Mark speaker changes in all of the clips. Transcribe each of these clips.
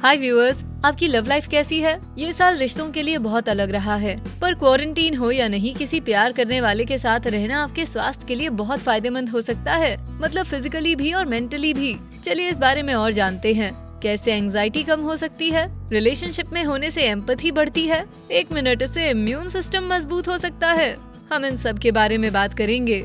Speaker 1: हाय viewers, आपकी love life कैसी है? ये साल रिश्तों के लिए बहुत अलग रहा है, पर क्वारंटीन हो या नहीं, किसी प्यार करने वाले के साथ रहना आपके स्वास्थ्य के लिए बहुत फायदेमंद हो सकता है, मतलब फिजिकली भी और मेंटली भी। चलिए इस बारे में और जानते हैं। कैसे एंजाइटी कम हो सकती है? रिलेशनशिप में होने से एम्पैथी बढ़ती है। 1 मिनट से इम्यून सिस्टम मजबूत हो सकता है। हम इन सब के बारे में बात करेंगे।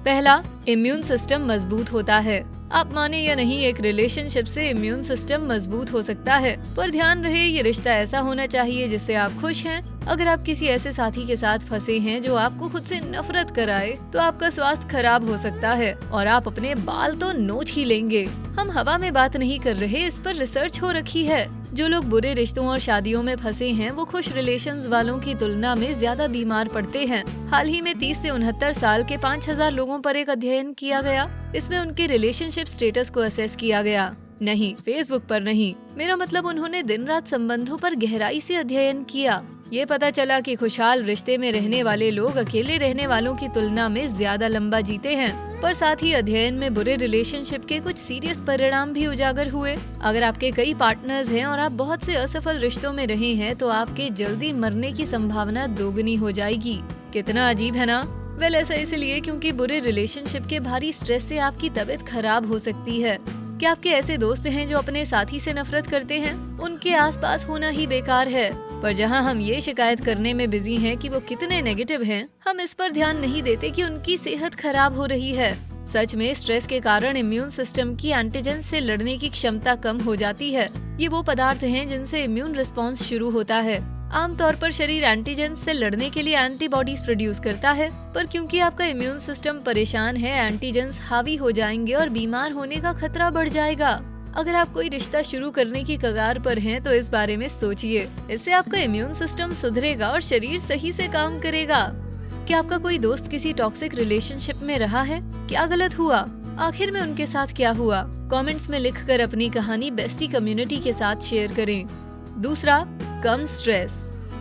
Speaker 1: पहला, इम्यून सिस्टम मजबूत होता है। आप माने या नहीं, एक रिलेशनशिप से इम्यून सिस्टम मजबूत हो सकता है, पर ध्यान रहे ये रिश्ता ऐसा होना चाहिए जिससे आप खुश हैं। अगर आप किसी ऐसे साथी के साथ फंसे हैं जो आपको खुद से नफरत कराए, तो आपका स्वास्थ्य खराब हो सकता है और आप अपने बाल तो नोच ही लेंगे। हम हवा में बात नहीं कर रहे, इस पर रिसर्च हो रखी है। जो लोग बुरे रिश्तों और शादियों में फंसे हैं, वो खुश रिलेशंस वालों की तुलना में ज्यादा बीमार पड़ते हैं। हाल ही में 30 से 69 साल के 5000 लोगों पर एक अध्ययन किया गया। इसमें उनके रिलेशनशिप स्टेटस को असेस किया गया। नहीं, फेसबुक पर नहीं, मेरा मतलब उन्होंने दिन रात संबंधों पर गहराई से अध्ययन किया। ये पता चला कि खुशहाल रिश्ते में रहने वाले लोग अकेले रहने वालों की तुलना में ज्यादा लंबा जीते हैं। पर साथ ही अध्ययन में बुरे रिलेशनशिप के कुछ सीरियस परिणाम भी उजागर हुए। अगर आपके कई पार्टनर्स हैं और आप बहुत से असफल रिश्तों में रहे हैं, तो आपके जल्दी मरने की संभावना दोगुनी हो जाएगी। कितना अजीब है ना? वेल, ऐसा इसलिए क्योंकि बुरे रिलेशनशिप के भारी स्ट्रेस से आपकी तबीयत खराब हो सकती है। क्या आपके ऐसे दोस्त हैं जो अपने साथी से नफरत करते हैं? उनके आसपास होना ही बेकार है। पर जहां हम ये शिकायत करने में बिजी हैं कि वो कितने नेगेटिव हैं, हम इस पर ध्यान नहीं देते कि उनकी सेहत खराब हो रही है। सच में स्ट्रेस के कारण इम्यून सिस्टम की एंटीजन से लड़ने की क्षमता कम हो जाती है। ये वो पदार्थ हैं जिनसे इम्यून रिस्पॉन्स शुरू होता है। आमतौर पर शरीर एंटीजन से लड़ने के लिए एंटीबॉडीज प्रोड्यूस करता है, पर क्योंकि आपका इम्यून सिस्टम परेशान है, एंटीजन्स हावी हो जाएंगे और बीमार होने का खतरा बढ़ जाएगा। अगर आप कोई रिश्ता शुरू करने की कगार पर हैं, तो इस बारे में सोचिए। इससे आपका इम्यून सिस्टम सुधरेगा और शरीर सही से काम करेगा। क्या आपका कोई दोस्त किसी टॉक्सिक रिलेशनशिप में रहा है? क्या गलत हुआ? आखिर में उनके साथ क्या हुआ? कमेंट्स में लिखकर अपनी कहानी बेस्टी कम्युनिटी के साथ शेयर करें। दूसरा, कम स्ट्रेस।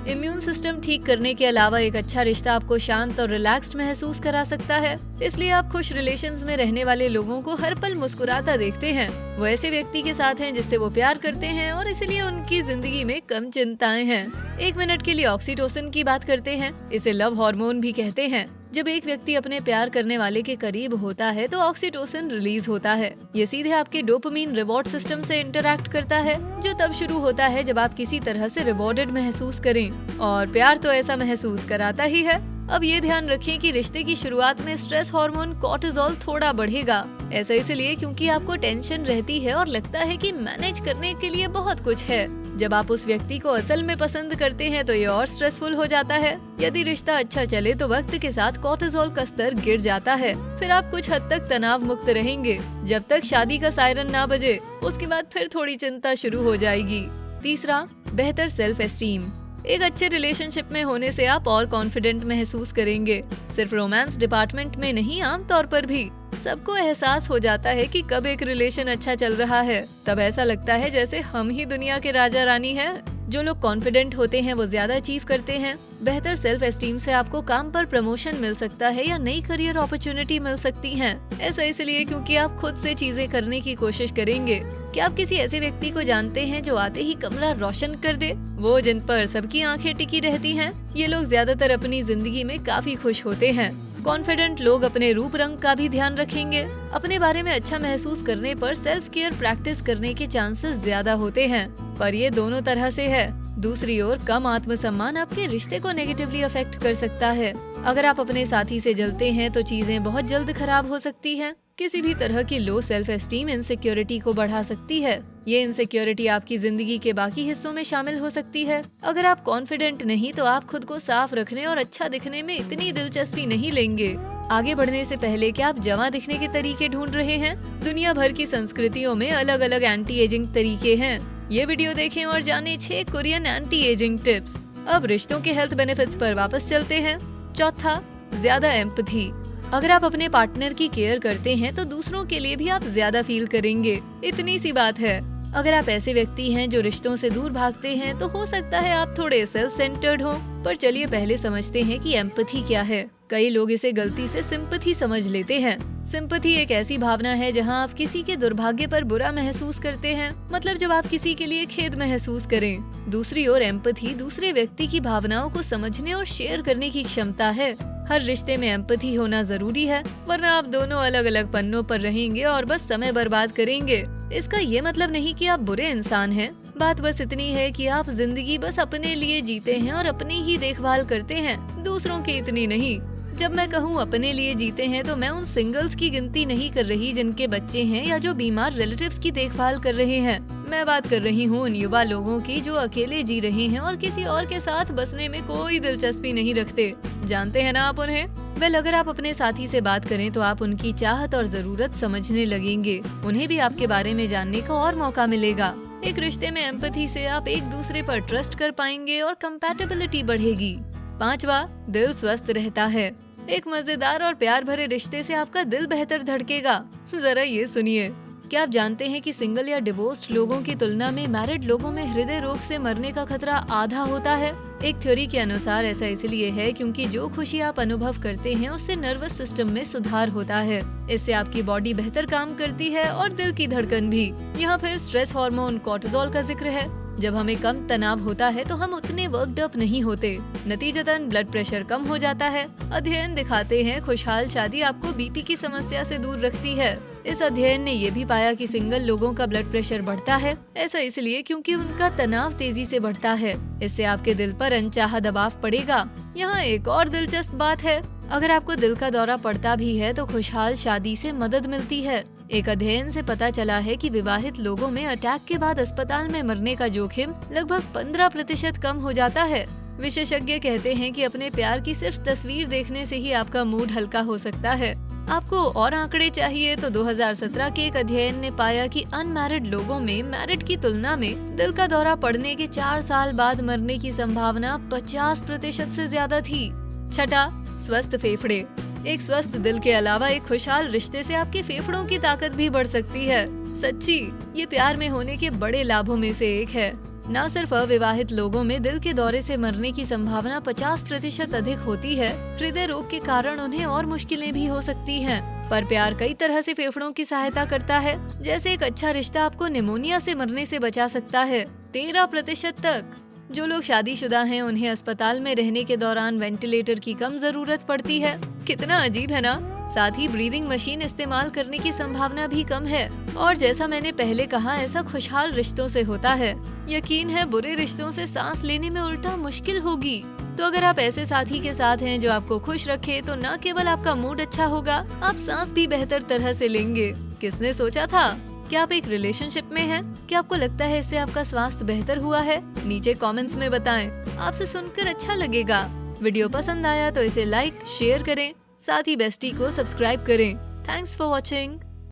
Speaker 1: इम्यून सिस्टम ठीक करने के अलावा एक अच्छा रिश्ता आपको शांत और रिलैक्स्ड महसूस करा सकता है। इसलिए आप खुश रिलेशंस में रहने वाले लोगों को हर पल मुस्कुराता देखते हैं। वो ऐसे व्यक्ति के साथ हैं जिससे वो प्यार करते हैं और इसलिए उनकी जिंदगी में कम चिंताएं हैं। 1 मिनट के लिए ऑक्सीटोसिन की बात करते हैं। इसे लव हार्मोन भी कहते हैं। जब एक व्यक्ति अपने प्यार करने वाले के करीब होता है, तो ऑक्सीटोसिन रिलीज होता है। ये सीधे आपके डोपामिन रिवॉर्ड सिस्टम से इंटरैक्ट करता है, जो तब शुरू होता है जब आप किसी तरह से रिवॉर्डेड महसूस करें। और प्यार तो ऐसा महसूस कराता ही है। अब ये ध्यान रखें कि रिश्ते की शुरुआत में स्ट्रेस हार्मोन कोर्टिसोल थोड़ा बढ़ेगा। ऐसा इसलिए क्योंकि आपको टेंशन रहती है और लगता है कि मैनेज करने के लिए बहुत कुछ है। जब आप उस व्यक्ति को असल में पसंद करते हैं, तो ये और स्ट्रेसफुल हो जाता है। यदि रिश्ता अच्छा चले, तो वक्त के साथ कोर्टिसोल का स्तर गिर जाता है। फिर आप कुछ हद तक तनाव मुक्त रहेंगे, जब तक शादी का सायरन ना बजे। उसके बाद फिर थोड़ी चिंता शुरू हो जाएगी। तीसरा, बेहतर सेल्फ एस्टीम। एक अच्छे रिलेशनशिप में होने से आप और कॉन्फिडेंट महसूस करेंगे। सिर्फ रोमांस डिपार्टमेंट में नहीं, आमतौर पर भी सबको एहसास हो जाता है कि कब एक रिलेशन अच्छा चल रहा है। तब ऐसा लगता है जैसे हम ही दुनिया के राजा रानी हैं। जो लोग कॉन्फिडेंट होते हैं, वो ज्यादा अचीव करते हैं। बेहतर सेल्फ एस्टीम से आपको काम पर प्रमोशन मिल सकता है या नई करियर अपॉर्चुनिटी मिल सकती है। ऐसा इसलिए क्योंकि आप खुद से चीजें करने की कोशिश करेंगे। क्या आप किसी ऐसे व्यक्ति को जानते हैं जो आते ही कमरा रोशन कर दे? वो जिन पर सबकी आंखें टिकी रहती हैं। ये लोग ज्यादातर अपनी जिंदगी में काफी खुश होते हैं। कॉन्फिडेंट लोग अपने रूप रंग का भी ध्यान रखेंगे। अपने बारे में अच्छा महसूस करने पर सेल्फ केयर प्रैक्टिस करने के चांसेस ज्यादा होते हैं। पर ये दोनों तरह से है। दूसरी ओर, कम आत्मसम्मान आपके रिश्ते को नेगेटिवली अफेक्ट कर सकता है। अगर आप अपने साथी से जलते हैं, तो चीजें बहुत जल्द खराब हो सकती हैं। किसी भी तरह की लो सेल्फ एस्टीम इनसिक्योरिटी को बढ़ा सकती है। ये इनसिक्योरिटी आपकी जिंदगी के बाकी हिस्सों में शामिल हो सकती है। अगर आप कॉन्फिडेंट नहीं, तो आप खुद को साफ रखने और अच्छा दिखने में इतनी दिलचस्पी नहीं लेंगे। आगे बढ़ने से पहले, क्या आप जवां दिखने के तरीके ढूंढ रहे हैं? दुनिया भर की संस्कृतियों में अलग अलग एंटी एजिंग तरीके हैं। ये वीडियो देखें और जानें 6 कोरियन एंटी एजिंग टिप्स। अब रिश्तों के हेल्थ बेनिफिट्स पर वापस चलते हैं। चौथा, ज्यादा एम्पैथी। अगर आप अपने पार्टनर की केयर करते हैं, तो दूसरों के लिए भी आप ज्यादा फील करेंगे। इतनी सी बात है। अगर आप ऐसे व्यक्ति हैं जो रिश्तों से दूर भागते हैं, तो हो सकता है आप थोड़े सेल्फ सेंटर्ड हो। पर चलिए पहले समझते हैं कि एम्पैथी क्या है। कई लोग इसे गलती से सिंपैथी समझ लेते हैं। सिंपैथी एक ऐसी भावना है जहां आप किसी के दुर्भाग्य पर बुरा महसूस करते हैं, मतलब जब आप किसी के लिए खेद महसूस करें। दूसरी ओर एम्पैथी दूसरे व्यक्ति की भावनाओं को समझने और शेयर करने की क्षमता है। हर रिश्ते में एम्पैथी होना जरूरी है, वरना आप दोनों अलग अलग पन्नों पर रहेंगे और बस समय बर्बाद करेंगे। इसका ये मतलब नहीं कि आप बुरे इंसान हैं, बात बस इतनी है कि आप जिंदगी बस अपने लिए जीते हैं और अपनी ही देखभाल करते हैं, दूसरों की इतनी नहीं। जब मैं कहूँ अपने लिए जीते हैं तो मैं उन सिंगल्स की गिनती नहीं कर रही जिनके बच्चे हैं या जो बीमार रिलेटिव्स की देखभाल कर रहे हैं। मैं बात कर रही हूँ उन युवा लोगों की जो अकेले जी रहे हैं और किसी और के साथ बसने में कोई दिलचस्पी नहीं रखते। जानते हैं ना आप उन्हें? वेल, अगर आप अपने साथी से बात करें तो आप उनकी चाहत और जरूरत समझने लगेंगे। उन्हें भी आपके बारे में जानने का और मौका मिलेगा। एक रिश्ते में एम्पैथी से आप एक दूसरे पर ट्रस्ट कर पाएंगे और कंपैटिबिलिटी बढ़ेगी। 5वां, दिल स्वस्थ रहता है। एक मजेदार और प्यार भरे रिश्ते से आपका दिल बेहतर धड़केगा। जरा ये सुनिए, क्या आप जानते हैं कि सिंगल या डिवोर्स्ड लोगों की तुलना में मैरिड लोगों में हृदय रोग से मरने का खतरा आधा होता है? एक थ्योरी के अनुसार ऐसा इसलिए है क्योंकि जो खुशी आप अनुभव करते हैं उससे नर्वस सिस्टम में सुधार होता है। इससे आपकी बॉडी बेहतर काम करती है और दिल की धड़कन भी। यहाँ फिर स्ट्रेस हार्मोन कोर्टिसोल का जिक्र है। जब हमें कम तनाव होता है तो हम उतने वर्कड अप नहीं होते, नतीजतन ब्लड प्रेशर कम हो जाता है। अध्ययन दिखाते हैं खुशहाल शादी आपको बीपी की समस्या से दूर रखती है। इस अध्ययन ने ये भी पाया कि सिंगल लोगों का ब्लड प्रेशर बढ़ता है, ऐसा इसलिए क्योंकि उनका तनाव तेजी से बढ़ता है। इससे आपके दिल पर अनचाहा दबाव पड़ेगा। यहाँ एक और दिलचस्प बात है, अगर आपको दिल का दौरा पड़ता भी है तो खुशहाल शादी से मदद मिलती है। एक अध्ययन से पता चला है कि विवाहित लोगों में अटैक के बाद अस्पताल में मरने का जोखिम लगभग 15% कम हो जाता है। विशेषज्ञ कहते हैं कि अपने प्यार की सिर्फ तस्वीर देखने से ही आपका मूड हल्का हो सकता है। आपको और आंकड़े चाहिए तो 2017 के एक अध्ययन ने पाया कि अनमैरिड लोगों में मैरिड की तुलना में दिल का दौरा पड़ने के 4 साल बाद मरने की संभावना 50% से ज्यादा थी। 6, स्वस्थ फेफड़े। एक स्वस्थ दिल के अलावा एक खुशहाल रिश्ते से आपके फेफड़ों की ताकत भी बढ़ सकती है। सच्ची, ये प्यार में होने के बड़े लाभों में से एक है। न सिर्फ अविवाहित लोगों में दिल के दौरे से मरने की संभावना 50% अधिक होती है, हृदय रोग के कारण उन्हें और मुश्किलें भी हो सकती हैं। पर प्यार कई तरह से फेफड़ों की सहायता करता है। जैसे एक अच्छा रिश्ता आपको निमोनिया से मरने से बचा सकता है 13% तक। जो लोग शादीशुदा हैं उन्हें अस्पताल में रहने के दौरान वेंटिलेटर की कम जरूरत पड़ती है। कितना अजीब है ना? साथ ही ब्रीदिंग मशीन इस्तेमाल करने की संभावना भी कम है। और जैसा मैंने पहले कहा, ऐसा खुशहाल रिश्तों से होता है। यकीन है बुरे रिश्तों से सांस लेने में उल्टा मुश्किल होगी। तो अगर आप ऐसे साथी के साथ हैं जो आपको खुश रखे तो न केवल आपका मूड अच्छा होगा, आप सांस भी बेहतर तरह से लेंगे। किसने सोचा था? क्या आप एक रिलेशनशिप में हैं? क्या आपको लगता है इससे आपका स्वास्थ्य बेहतर हुआ है? नीचे कमेंट्स में बताएं। आपसे सुनकर अच्छा लगेगा। वीडियो पसंद आया तो इसे लाइक शेयर करें, साथ ही बेस्टी को सब्सक्राइब करें। Thanks for watching.